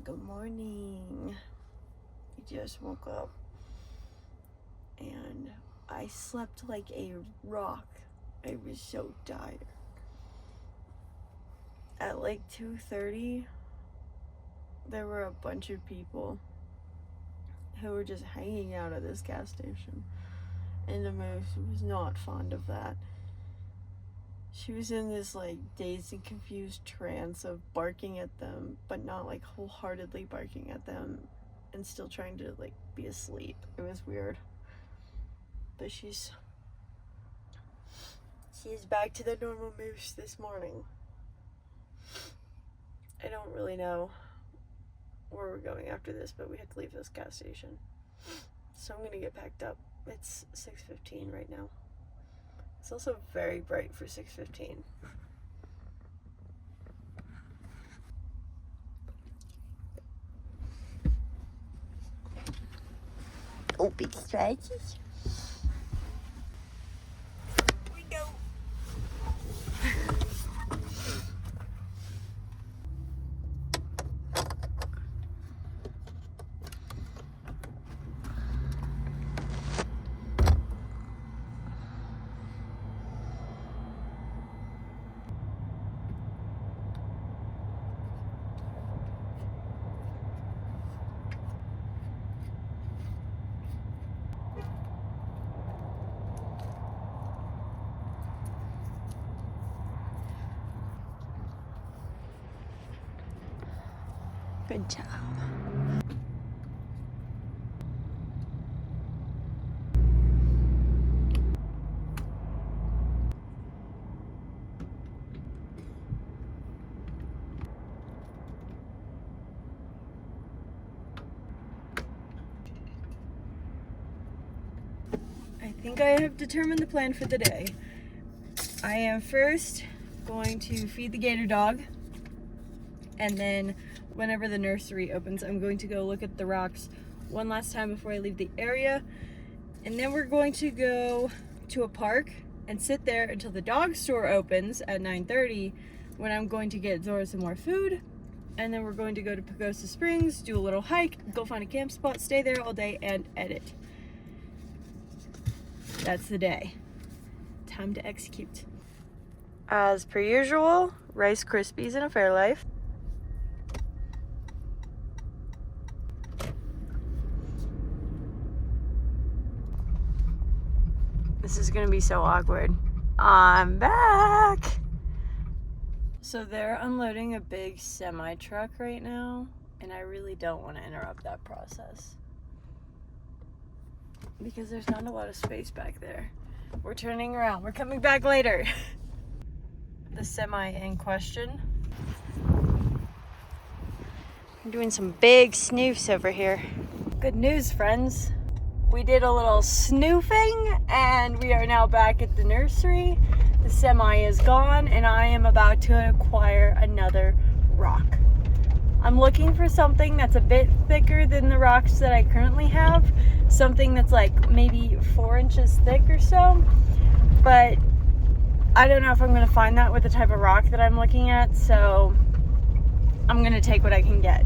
Good morning. I just woke up and I slept like a rock. I was so tired. At like 2:30, there were a bunch of people who were just hanging out at this gas station, and the moose was not fond of that. She was in this like dazed and confused trance of barking at them, but not like wholeheartedly barking at them, and still trying to like be asleep. It was weird. But she's back to the normal moose this morning. I don't really know where we're going after this, but we have to leave this gas station. So I'm gonna get packed up. It's 6:15 right now. It's also very bright for 6:15. Oh, big stretches. Here we go. Good job. I think I have determined the plan for the day. I am first going to feed the gator dog, and then whenever the nursery opens, I'm going to go look at the rocks one last time before I leave the area. And then we're going to go to a park and sit there until the dog store opens at 9:30, when I'm going to get Zora some more food. And then we're going to go to Pagosa Springs, do a little hike, go find a camp spot, stay there all day, and edit. That's the day. Time to execute. As per usual, Rice Krispies and a Fairlife. This is gonna be so awkward. I'm back! So they're unloading a big semi truck right now, and I really don't want to interrupt that process because there's not a lot of space back there. We're turning around. We're coming back later. The semi in question. I'm doing some big snoofs over here. Good news, friends. We did a little snoofing and we are now back at the nursery. The semi is gone and I am about to acquire another rock. I'm looking for something that's a bit thicker than the rocks that I currently have. Something that's like maybe 4 inches thick or so. But I don't know if I'm going to find that with the type of rock that I'm looking at. So I'm going to take what I can get.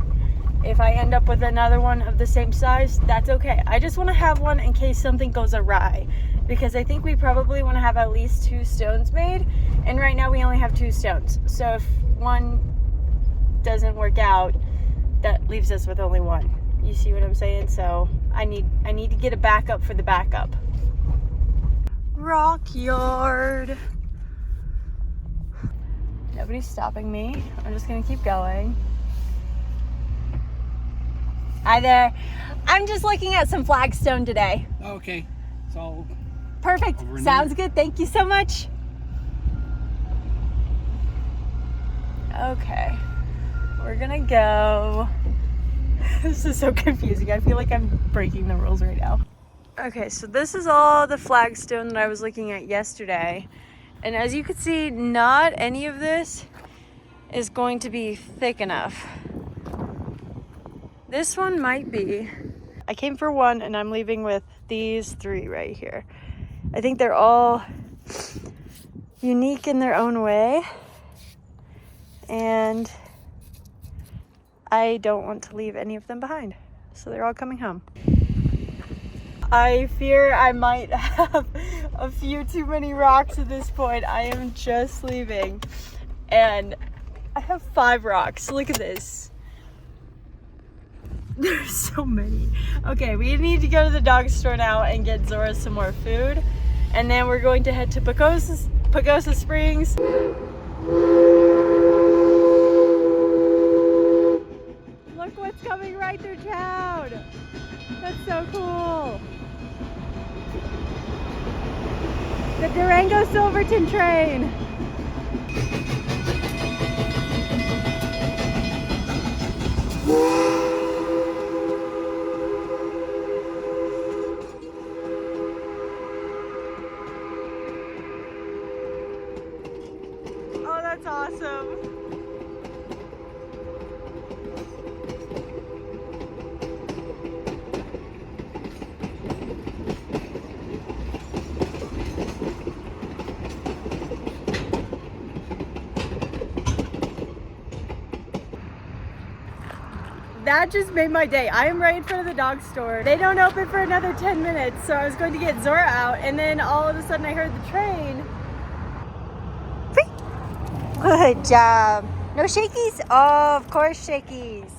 If I end up with another one of the same size, that's okay. I just want to have one in case something goes awry. Because I think we probably want to have at least 2 stones made. And right now we only have 2 stones. So if one doesn't work out, that leaves us with only 1. You see what I'm saying? So I need to get a backup for the backup. Rock yard. Nobody's stopping me. I'm just gonna keep going. Hi there. I'm just looking at some flagstone today. Okay. So perfect. Sounds good. Thank you so much. Okay. We're gonna go. This is so confusing. I feel like I'm breaking the rules right now. Okay, so this is all the flagstone that I was looking at yesterday. And as you can see, not any of this is going to be thick enough. This one might be. I came for 1 and I'm leaving with these 3 right here. I think they're all unique in their own way. And I don't want to leave any of them behind. So they're all coming home. I fear I might have a few too many rocks at this point. I am just leaving and I have 5 rocks. Look at this. There's so many. Okay, we need to go to the dog store now and get Zora some more food. And then we're going to head to Pagosa Springs. Look what's coming right through town. That's so cool. The Durango Silverton train. Oh, that's awesome. That just made my day. I am right in front of the dog store. They don't open for another 10 minutes, so I was going to get Zora out, and then all of a sudden I heard the train. Good job. No shakies? Oh, of course shakies.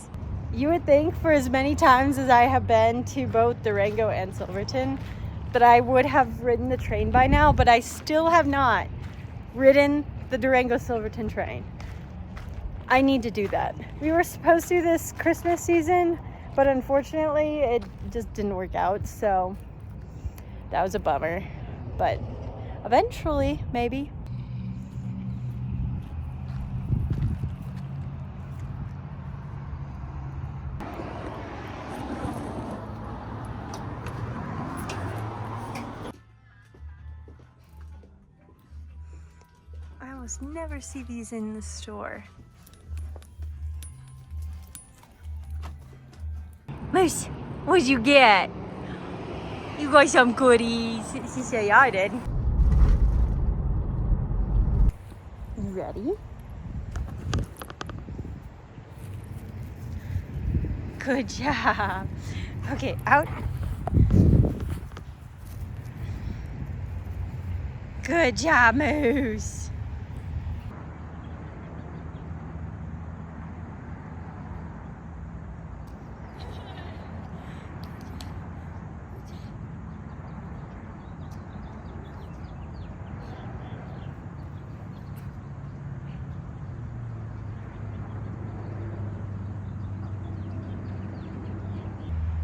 You would think for as many times as I have been to both Durango and Silverton that I would have ridden the train by now, but I still have not ridden the Durango Silverton train. I need to do that. We were supposed to this Christmas season, but unfortunately it just didn't work out, so that was a bummer. But eventually, maybe. I almost never see these in the store. Moose, what'd you get? You got some goodies. She said, yeah, I did. You ready? Good job. Okay, out. Good job, Moose.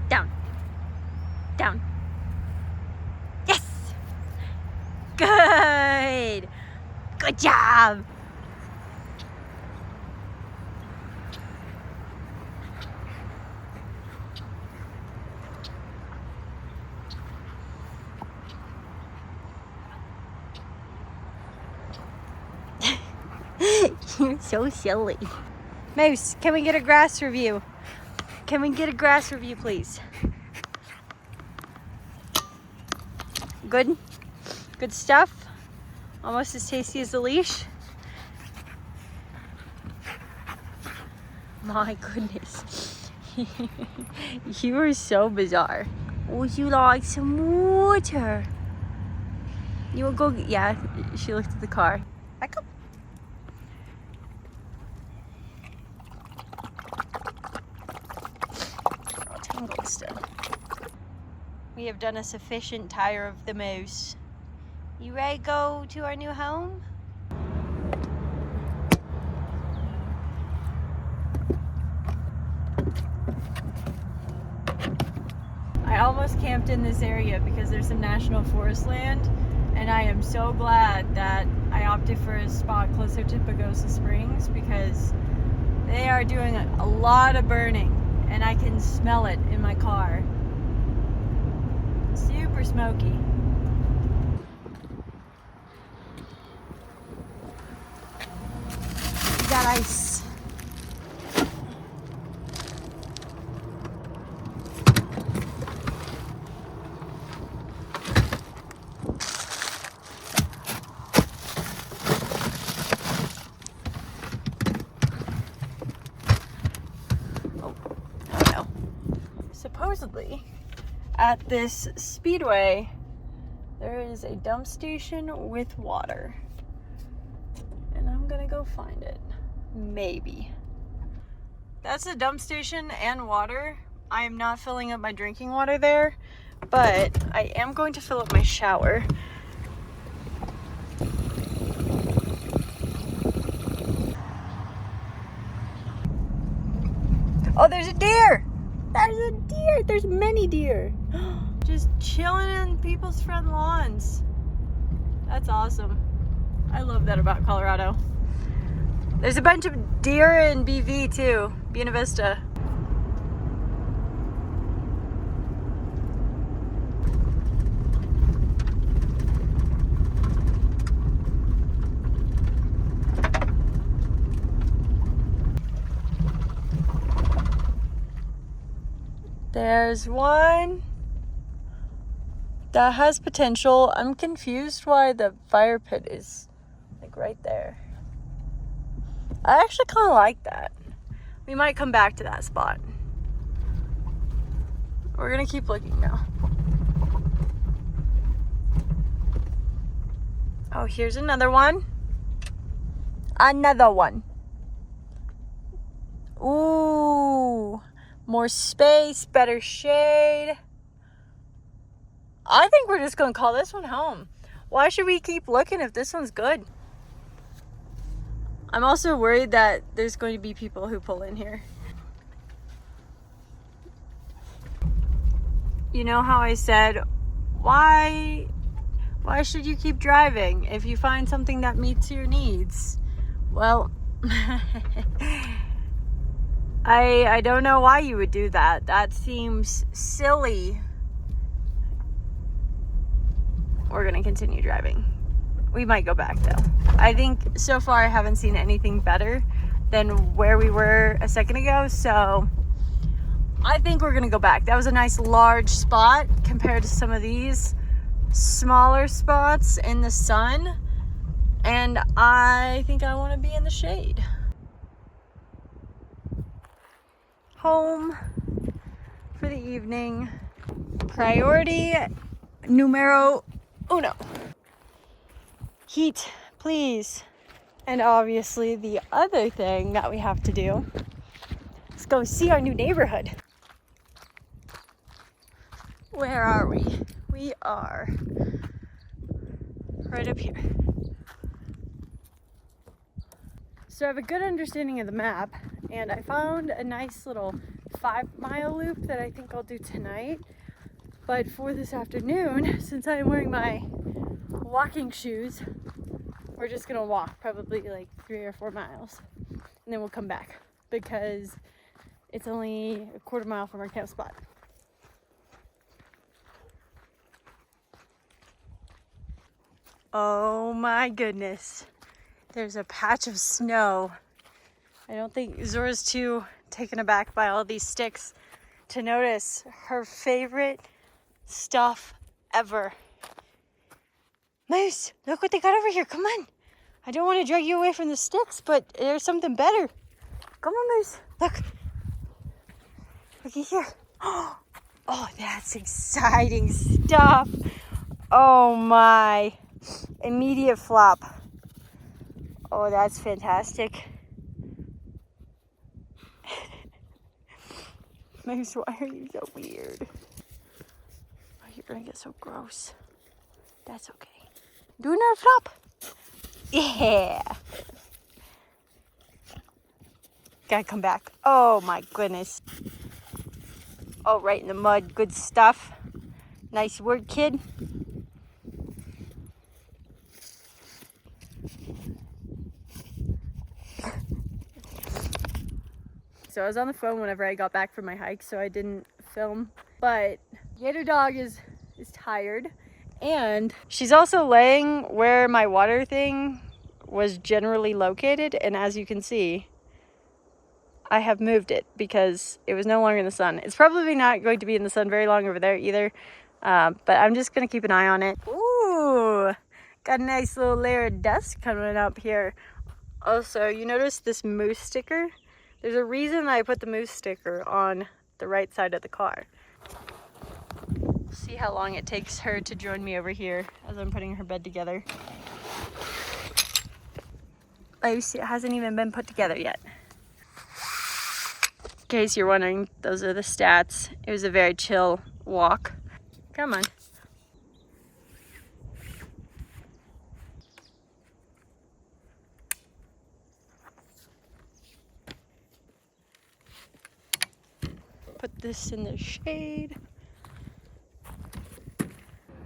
Down. Down. Yes! Good! Good job! You're so silly. Moose, can we get a grass review? Can we get a grass review, please? Good? Good stuff? Almost as tasty as the leash? My goodness. You are so bizarre. Would you like some water? You will go, yeah, she looked at the car. Back up. All tangled still. We have done a sufficient tire of the moose. You ready to go to our new home? I almost camped in this area because there's some national forest land, and I am so glad that I opted for a spot closer to Pagosa Springs because they are doing a lot of burning and I can smell it in my car. Super smoky. We got ice. supposedly at this speedway there is a dump station with water. And I'm gonna go find it. Maybe. That's a dump station and water. I am not filling up my drinking water there, but I am going to fill up my shower. Oh, there's a deer! There's a deer! There's many deer. Just chilling in people's front lawns. That's awesome. I love that about Colorado. There's a bunch of deer in BV too, Buena Vista. There's one that has potential. I'm confused why the fire pit is like right there. I actually kind of like that. We might come back to that spot. We're gonna keep looking now. Oh, here's another one. Another one. Ooh, more space, better shade. I think we're just gonna call this one home. Why should we keep looking if this one's good? I'm also worried that there's going to be people who pull in here. You know how I said, why should you keep driving if you find something that meets your needs? Well, I don't know why you would do that. That seems silly. We're gonna continue driving. We might go back though. I think so far I haven't seen anything better than where we were a second ago, so I think we're gonna go back. That was a nice large spot compared to some of these smaller spots in the sun, and I think I want to be in the shade. Home for the evening. Priority numero uno. Heat, please. And obviously the other thing that we have to do is go see our new neighborhood. Where are we? We are right up here. So I have a good understanding of the map, and I found a nice little 5-mile loop that I think I'll do tonight. But for this afternoon, since I'm wearing my walking shoes, we're just gonna walk probably like 3 or 4 miles, and then we'll come back because it's only a quarter mile from our camp spot. Oh my goodness, there's a patch of snow. I don't think Zora's too taken aback by all these sticks to notice her favorite stuff ever. Moose, look what they got over here. Come on. I don't want to drag you away from the sticks, but there's something better. Come on, Moose. Look. Looky here. Oh, that's exciting stuff. Oh my. Immediate flop. Oh, that's fantastic. Moose, why are you so weird? Oh, you're gonna get so gross. That's okay. Do another flop. Yeah. Gotta come back. Oh my goodness. Oh, right in the mud. Good stuff. Nice work, kid. So I was on the phone whenever I got back from my hike, so I didn't film. But Gator Dog is tired, and she's also laying where my water thing was generally located, and as you can see, I have moved it because it was no longer in the sun. It's probably not going to be in the sun very long over there either, but I'm just gonna keep an eye on it. Ooh, got a nice little layer of dust coming up here. Also, you notice this moose sticker? There's a reason I put the moose sticker on the right side of the car. See how long it takes her to join me over here as I'm putting her bed together. Oh, you see, it hasn't even been put together yet. In case you're wondering, those are the stats. It was a very chill walk. Come on. Put this in the shade.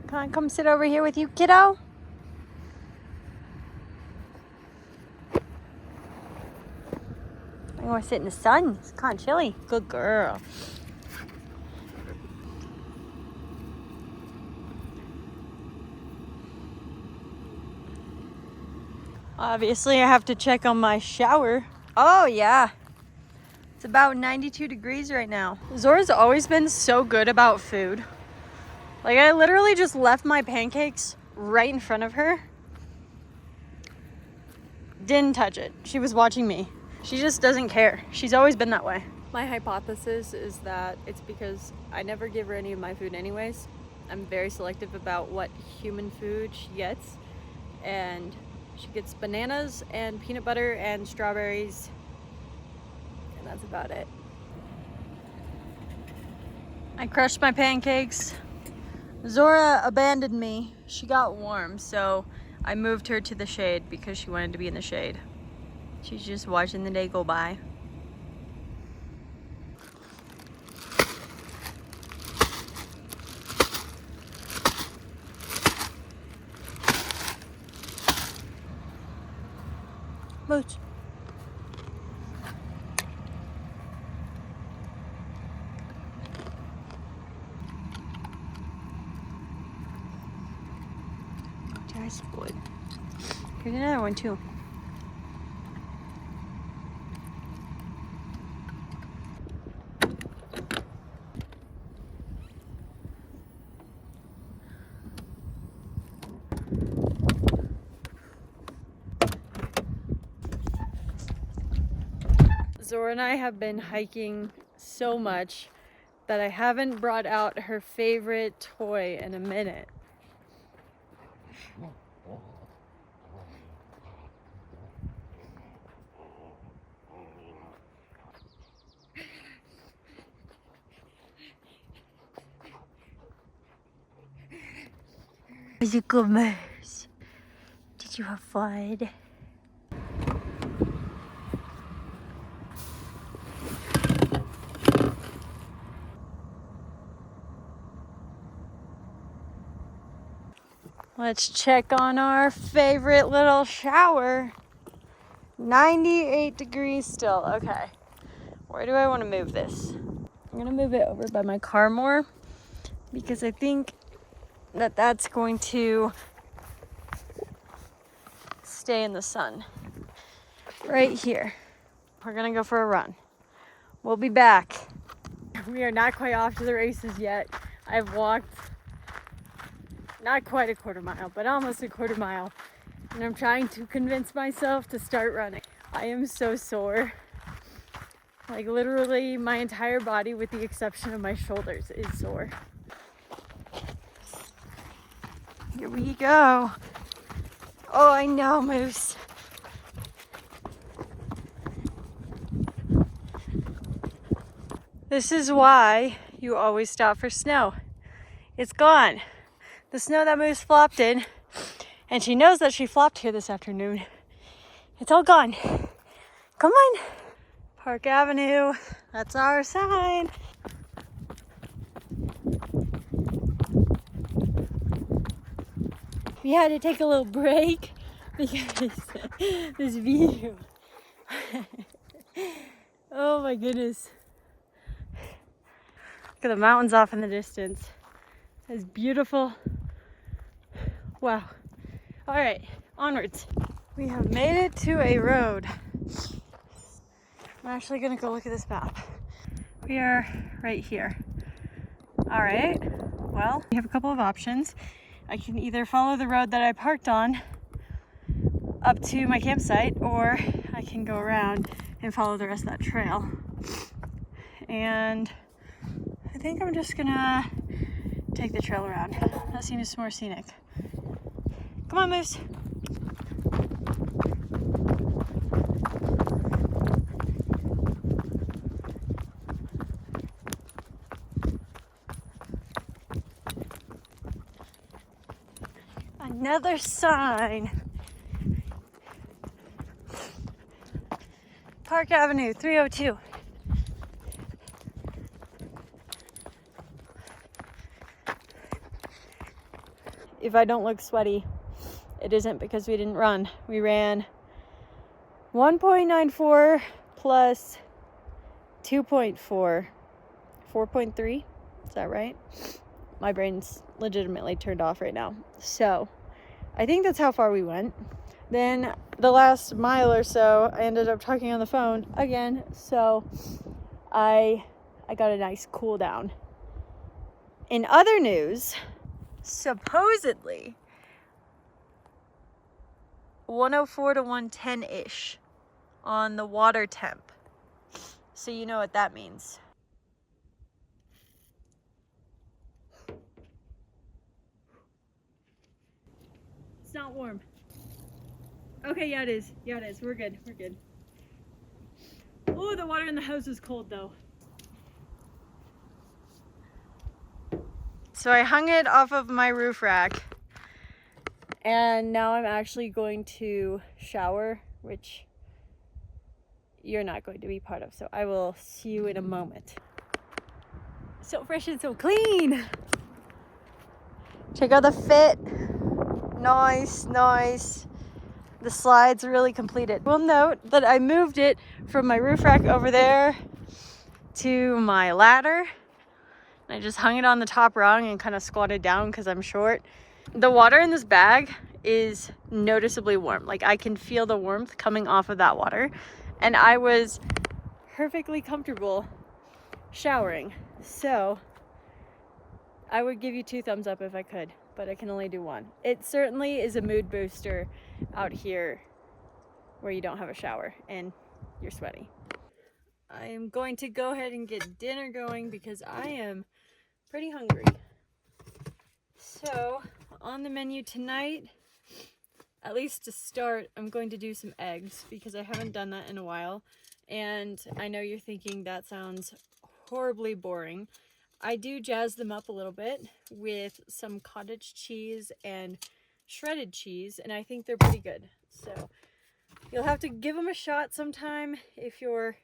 Can I come sit over here with you, kiddo? I want to sit in the sun. It's kind of chilly. Good girl. Obviously, I have to check on my shower. Oh, yeah. It's about 92 degrees right now. Zora's always been so good about food. Like, I literally just left my pancakes right in front of her. Didn't touch it. She was watching me. She just doesn't care. She's always been that way. My hypothesis is that it's because I never give her any of my food anyways. I'm very selective about what human food she gets. And she gets bananas and peanut butter and strawberries. And that's about it. I crushed my pancakes. Zora abandoned me. She got warm, so I moved her to the shade because she wanted to be in the shade. She's just watching the day go by. Mooch. There's wood. Here's another one too. Zora and I have been hiking so much that I haven't brought out her favorite toy in a minute. Was it good, Moose? Did you have fun? Let's check on our favorite little shower. 98 degrees still. Okay. Where do I want to move this? I'm going to move it over by my car more because I think that that's going to stay in the sun. Right here. We're going to go for a run. We'll be back. We are not quite off to the races yet. I've walked not quite a quarter mile, but almost a quarter mile. And I'm trying to convince myself to start running. I am so sore. Like literally my entire body with the exception of my shoulders is sore. Here we go. Oh, I know, Moose. This is why you always stop for snow. It's gone. The snow that Moose flopped in, and she knows that she flopped here this afternoon. It's all gone. Come on. Park Avenue, that's our sign. We had to take a little break because this view. Oh my goodness. Look at the mountains off in the distance. It's beautiful. Wow. All right, onwards. We have made it to a road. I'm actually gonna go look at this map. We are right here. All right, well, we have a couple of options. I can either follow the road that I parked on up to my campsite, or I can go around and follow the rest of that trail. And I think I'm just gonna take the trail around. That seems more scenic. Come on, Moose. Another sign. Park Avenue, 302. If I don't look sweaty, it isn't because we didn't run. We ran 1.94 plus 2.4, 4.3. Is that right? My brain's legitimately turned off right now. So I think that's how far we went. Then the last mile or so, I ended up talking on the phone again. So I got a nice cool down. In other news, supposedly 104 to 110-ish on the water temp. So you know what that means. It's not warm. Okay, yeah it is. Yeah it is. We're good. We're good. Oh, the water in the house is cold though. So I hung it off of my roof rack. And now I'm actually going to shower, which you're not going to be part of. So I will see you in a moment. So fresh and so clean. Check out the fit. Nice, nice. The slide's really completed. We'll note that I moved it from my roof rack over there to my ladder. I just hung it on the top rung and kind of squatted down because I'm short. The water in this bag is noticeably warm. Like I can feel the warmth coming off of that water. And I was perfectly comfortable showering. So I would give you 2 thumbs up if I could, but I can only do 1. It certainly is a mood booster out here where you don't have a shower and you're sweaty. I am going to go ahead and get dinner going because I am pretty hungry. So on the menu tonight, at least to start, I'm going to do some eggs because I haven't done that in a while. And I know you're thinking that sounds horribly boring. I do jazz them up a little bit with some cottage cheese and shredded cheese, and I think they're pretty good. So you'll have to give them a shot sometime if you're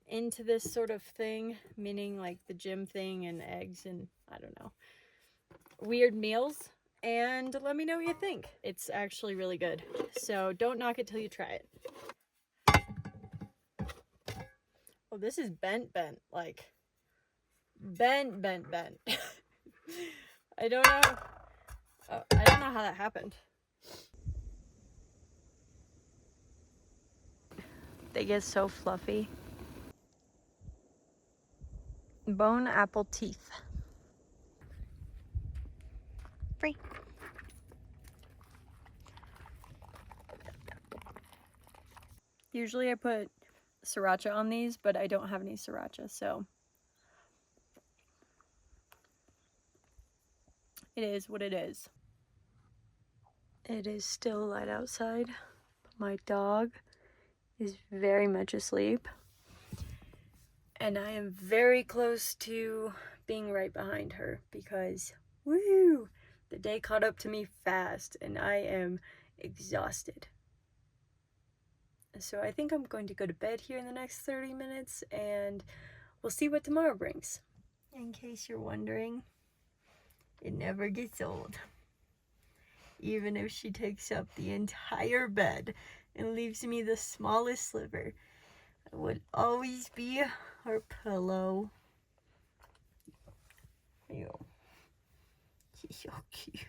into this sort of thing, meaning like the gym thing and eggs and I don't know, weird meals. And let me know what you think. It's actually really good. So don't knock it till you try it. Oh, this is bent, like bent. I don't know. Oh, I don't know how that happened. They get so fluffy. Bone apple teeth. Free. Usually I put sriracha on these, but I don't have any sriracha, so it is what it is. It is still light outside. My dog is very much asleep. And I am very close to being right behind her because, woo, the day caught up to me fast and I am exhausted. So I think I'm going to go to bed here in the next 30 minutes and we'll see what tomorrow brings. In case you're wondering, it never gets old. Even if she takes up the entire bed and leaves me the smallest sliver, I would always be her pillow. Ew. She's so cute.